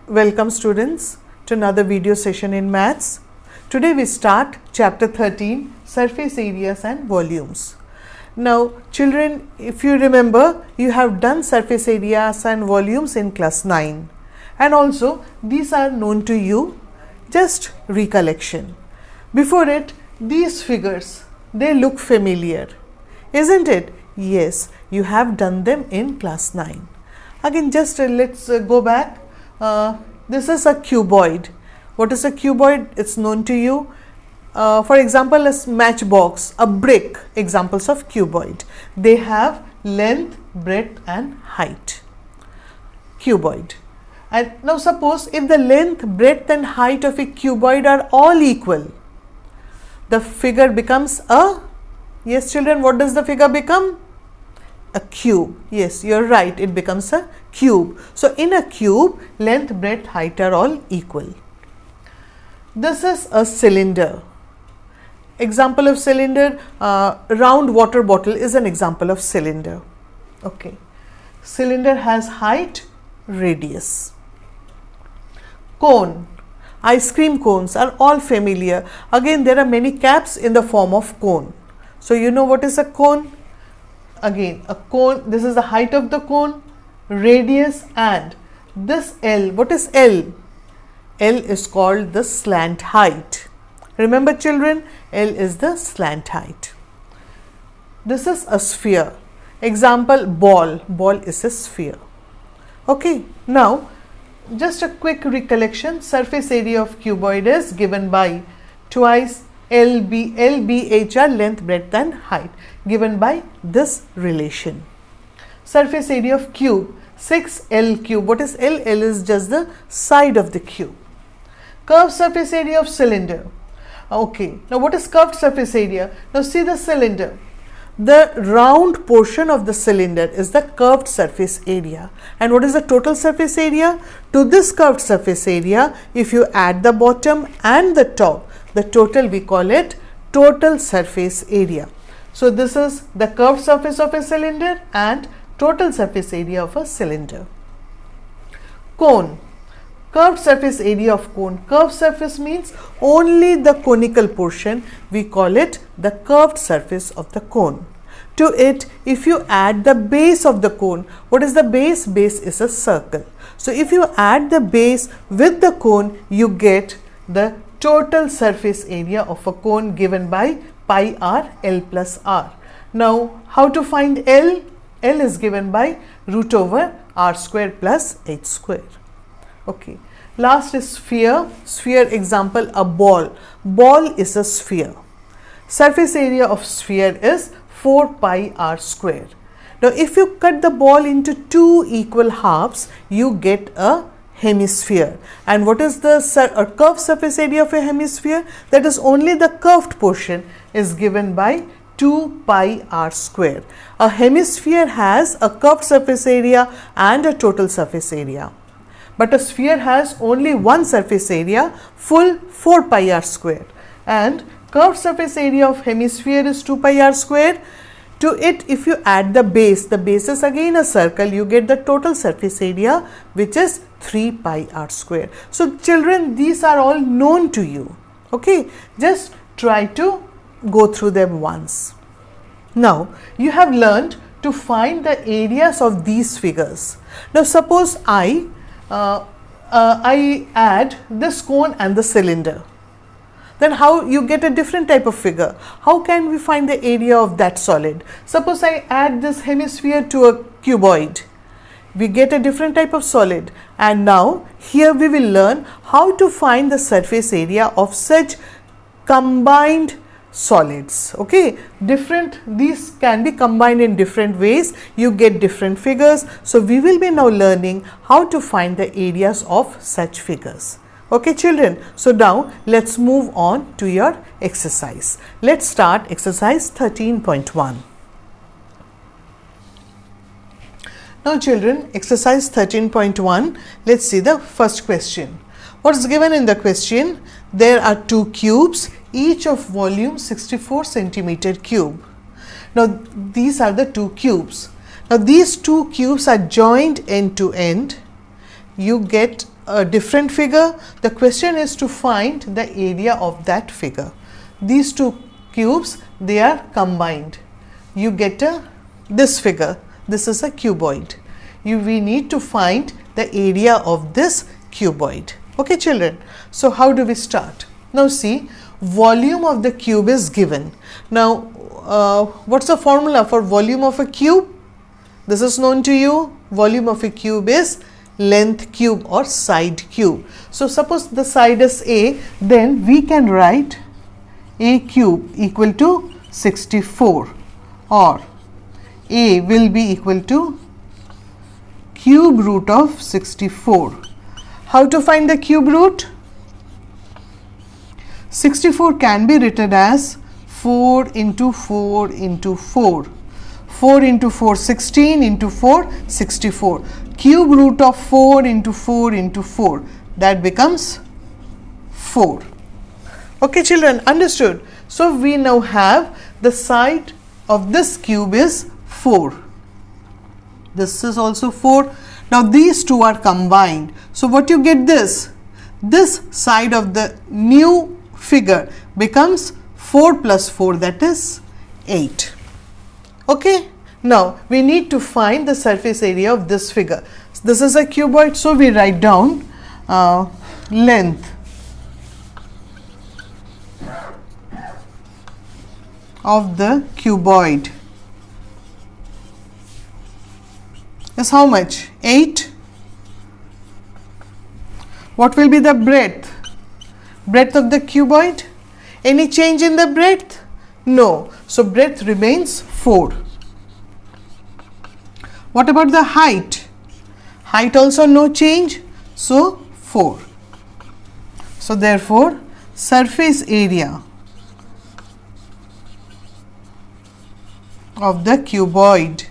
Welcome students to another video session in maths. Today we start chapter 13, surface areas and volumes. Now children, if you remember, you have done surface areas and volumes in class 9 and also these are known to you. Just recollection. Before it, these figures, they look familiar, isn't it? Yes, you have done them in class 9. Again, just let's go back. This is a cuboid. What is a cuboid? It's known to you. For example, a matchbox, a brick, examples of cuboid. They have length, breadth and height. Cuboid. And now suppose if the length, breadth and height of a cuboid are all equal, the figure becomes a, yes children, what does the figure become? A cube. Yes, you're right, it becomes a cube. So in a cube, length, breadth, height are all equal. This is a cylinder. Example of cylinder, round water bottle is an example of cylinder. Okay. Cylinder has height, radius. Cone. Ice cream cones are all familiar. Again, there are many caps in the form of cone. So you know what is a cone? Again, a cone, this is the height of the cone, radius and this L. What is L? L is called the slant height. Remember children, L is the slant height. This is a sphere. Example, ball. Ball is a sphere. Okay, now just a quick recollection. Surface area of cuboid is given by twice LBHR, length, breadth and height, given by this relation. Surface area of cube, 6L cube. What is L? L is just the side of the cube. Curved surface area of cylinder. Okay, now what is curved surface area? Now see the cylinder. The round portion of the cylinder is the curved surface area. And what is the total surface area? To this curved surface area, if you add the bottom and the top, the total we call it total surface area. So this is the curved surface of a cylinder and total surface area of a cylinder. Cone. Curved surface area of cone. Curved surface means only the conical portion. We call it the curved surface of the cone. To it, if you add the base of the cone, what is the base? Base is a circle. So if you add the base with the cone, you get the total surface area of a cone given by pi r L plus r. Now, how to find L? L is given by root over r square plus h square. Okay. Last is sphere. Sphere example, a ball. Ball is a sphere. Surface area of sphere is 4 pi r square. Now, if you cut the ball into two equal halves, you get a hemisphere. And what is the curved surface area of a hemisphere? That is only the curved portion is given by 2 pi r square. A hemisphere has a curved surface area and a total surface area. But a sphere has only one surface area, full 4 pi r square. And curved surface area of hemisphere is 2 pi r square. To it, if you add the base is again a circle, you get the total surface area which is 3 pi r square. So children, these are all known to you. Okay, just try to go through them once. Now, you have learned to find the areas of these figures. Now, suppose I add this cone and the cylinder. Then how you get a different type of figure? How can we find the area of that solid? Suppose I add this hemisphere to a cuboid. We get a different type of solid. And now here we will learn how to find the surface area of such combined solids. Okay, these can be combined in different ways. You get different figures. So we will be now learning how to find the areas of such figures. Okay children, so now let's move on to your exercise. Let's start exercise 13.1. Now children, exercise 13.1, let's see the first question. What is given in the question? There are two cubes, each of volume 64 centimeter cube. Now these are the two cubes. Now these two cubes are joined end to end. you get a different figure. The question is to find the area of that figure. These two cubes, they are combined. You get this figure. This is a cuboid. We need to find the area of this cuboid. Okay, children. So how do we start? Now see, volume of the cube is given. Now what's the formula for volume of a cube? This is known to you. Volume of a cube is length cube or side cube. So suppose the side is A, then we can write A cube equal to 64, or A will be equal to cube root of 64. How to find the cube root? 64 can be written as 4 into 4 into 4. 4 into 4, 16 into 4, 64. Cube root of 4 into 4 into 4, that becomes 4. Okay, children, understood? So we now have the side of this cube is 4. This is also 4. Now these two are combined. So what you get this? This side of the new figure becomes 4 plus 4, that is 8. Okay. Now we need to find the surface area of this figure. This is a cuboid, so we write down length of the cuboid is how much? 8. What will be the breadth? Breadth of the cuboid? Any change in the breadth? No. So breadth remains 4. What about the height? Height also no change, so 4. So therefore, surface area of the cuboid,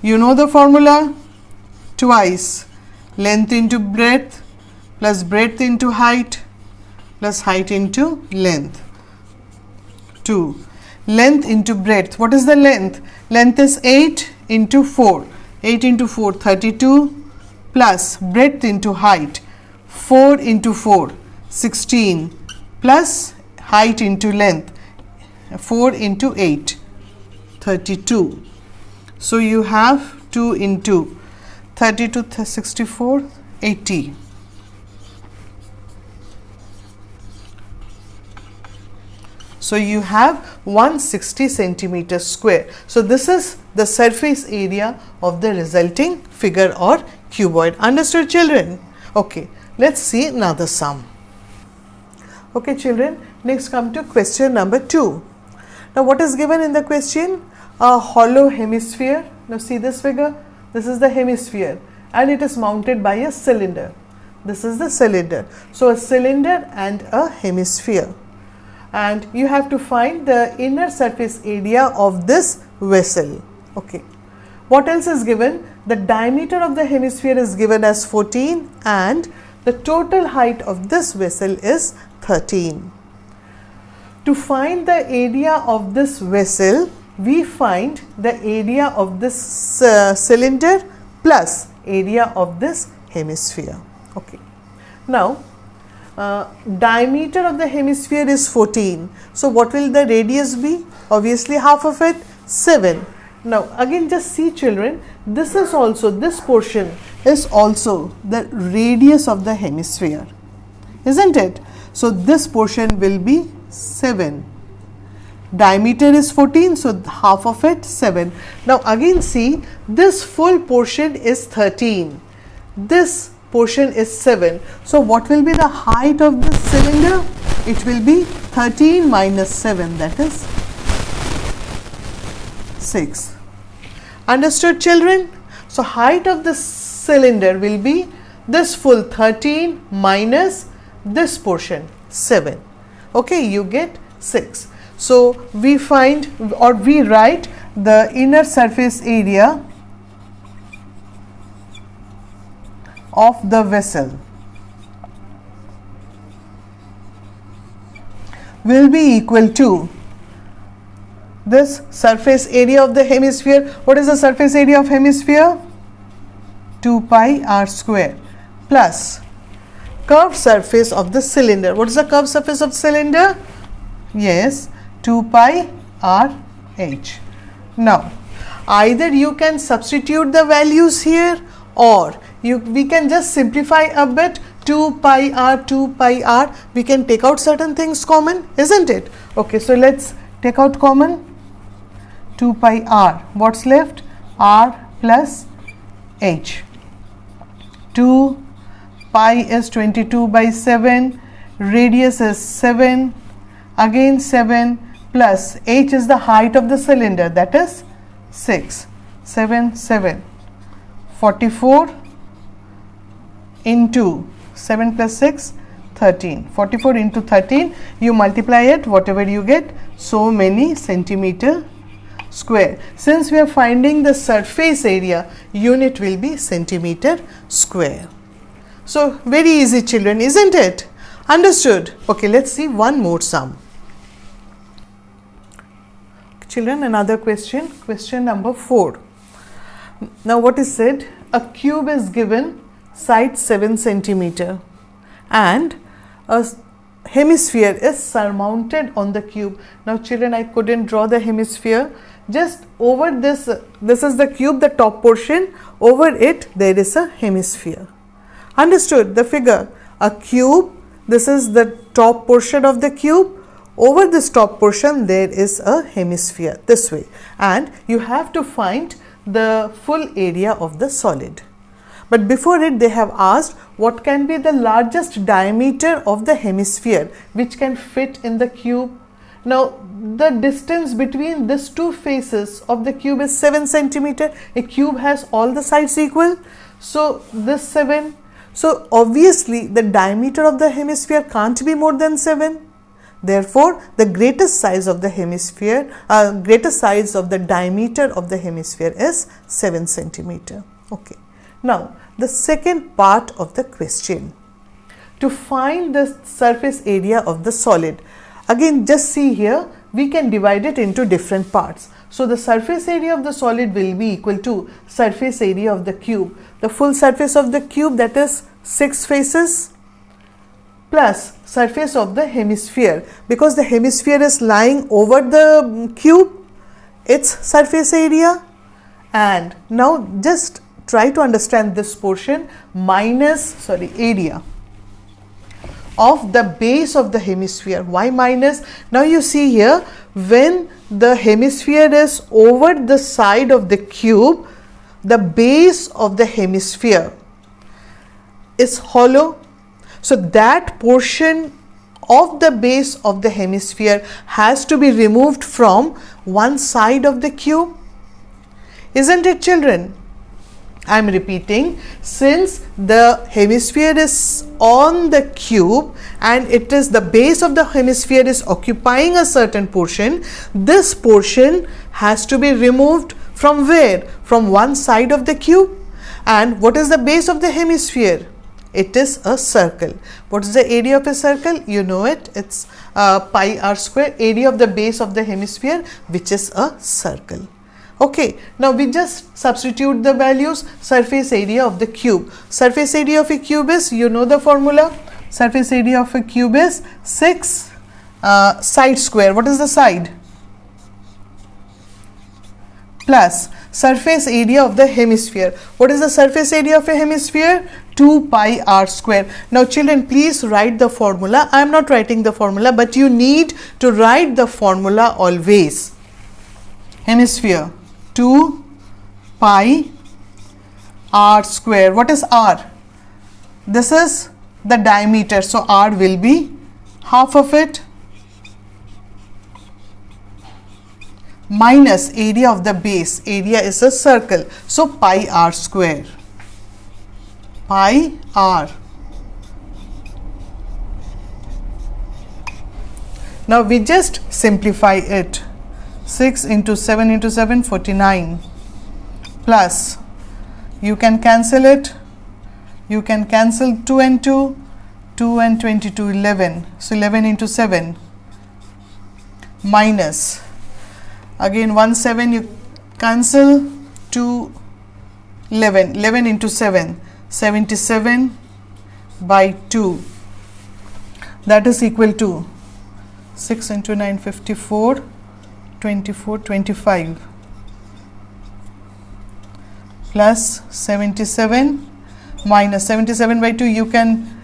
you know the formula? Twice length into breadth plus breadth into height plus height into length. 2. Length into breadth. What is the length? Length is 8 into 4. 8 into 4, 32, plus breadth into height. 4 into 4, 16, plus height into length. 4 into 8, 32. So you have 2 into 32, 64, 80. So you have 160 centimeters square. So this is the surface area of the resulting figure or cuboid. Understood, children? Okay, let's see another sum. Okay, children, next come to question number 2. Now what is given in the question? A hollow hemisphere. Now see this figure. This is the hemisphere and it is mounted by a cylinder. This is the cylinder. So a cylinder and a hemisphere. And you have to find the inner surface area of this vessel. Okay. What else is given? The diameter of the hemisphere is given as 14 and the total height of this vessel is 13. To find the area of this vessel, we find the area of this cylinder plus area of this hemisphere. Okay. Now, diameter of the hemisphere is 14. So what will the radius be? Obviously half of it, 7. Now again just see, children, this is also, this portion is also the radius of the hemisphere, isn't it? So this portion will be 7. Diameter is 14, so half of it 7. Now again see, this full portion is 13. This portion is 7. So what will be the height of this cylinder? It will be 13 minus 7, that is 6. Understood, children? So height of this cylinder will be this full 13 minus this portion 7. Okay, you get 6. So we find or we write the inner surface area of the vessel will be equal to this surface area of the hemisphere. What is the surface area of hemisphere? 2 pi r square plus curved surface of the cylinder. What is the curved surface of cylinder? Yes, 2 pi r h. Now, either you can substitute the values here, or we can just simplify a bit. 2 pi r, we can take out certain things common, isn't it? Okay, so let's take out common. 2 pi r, what's left? R plus h. 2 pi is 22 by 7, radius is 7, again 7, plus h is the height of the cylinder, that is 6. 7, 7, 44 into 7 plus 6, 13. 44 into 13, you multiply it, whatever you get, so many centimeter square. Since we are finding the surface area, unit will be centimeter square. So very easy, children, isn't it? Understood? Okay, let's see one more sum. Children, another question, question number 4. Now what is said? A cube is given, side 7 centimeter, and a hemisphere is surmounted on the cube. Now children, I couldn't draw the hemisphere. Just over this is the cube, the top portion, over it there is a hemisphere. Understood the figure? A cube, this is the top portion of the cube. Over this top portion there is a hemisphere, this way, and you have to find the full area of the solid. But before it, they have asked what can be the largest diameter of the hemisphere which can fit in the cube. Now the distance between these two faces of the cube is 7 centimeter. A cube has all the sides equal, so this 7. So obviously the diameter of the hemisphere can't be more than 7. Therefore, the greatest size of the hemisphere, greatest size of the diameter of the hemisphere is 7 centimeter. Okay. Now, the second part of the question. To find the surface area of the solid, again just see here, we can divide it into different parts. So the surface area of the solid will be equal to surface area of the cube. The full surface of the cube, that is 6 faces, plus surface of the hemisphere, because the hemisphere is lying over the cube, its surface area. And now just try to understand this portion, minus area of the base of the hemisphere. Why minus? Now you see here, when the hemisphere is over the side of the cube, the base of the hemisphere is hollow. So that portion of the base of the hemisphere has to be removed from one side of the cube. Isn't it, children? I am repeating, since the hemisphere is on the cube and it is the base of the hemisphere is occupying a certain portion, this portion has to be removed from where? From one side of the cube. And what is the base of the hemisphere? It is a circle. What is the area of a circle? You know it. It's pi r square, area of the base of the hemisphere, which is a circle. Okay, now we just substitute the values. Surface area of the cube. Surface area of a cube is, you know the formula. Surface area of a cube is 6 side square. What is the side? Plus surface area of the hemisphere. What is the surface area of a hemisphere? 2 pi r square. Now children, please write the formula. I am not writing the formula, but you need to write the formula always. Hemisphere, 2 pi r square. What is r? This is the diameter, so r will be half of it, minus area of the base. Area is a circle, so pi r square. Pi r. Now we just simplify it. 6 into 7 into 7, 49, plus you can cancel it. You can cancel 2 and 2, 2 and 22, 11. So 11 into 7, minus, again 1 7 you cancel, 2 11 into 7, 77 by 2, that is equal to 6 into 9, 54, 24, 25 plus 77 minus 77 by 2, you can,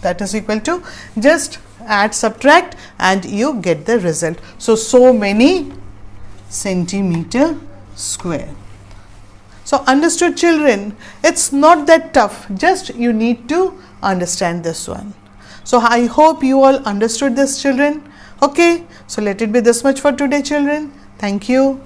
that is equal to, just add, subtract and you get the result. So many centimeter square. So understood children, it's not that tough, just you need to understand this one. So I hope you all understood this children. Okay, so let it be this much for today children. Thank you.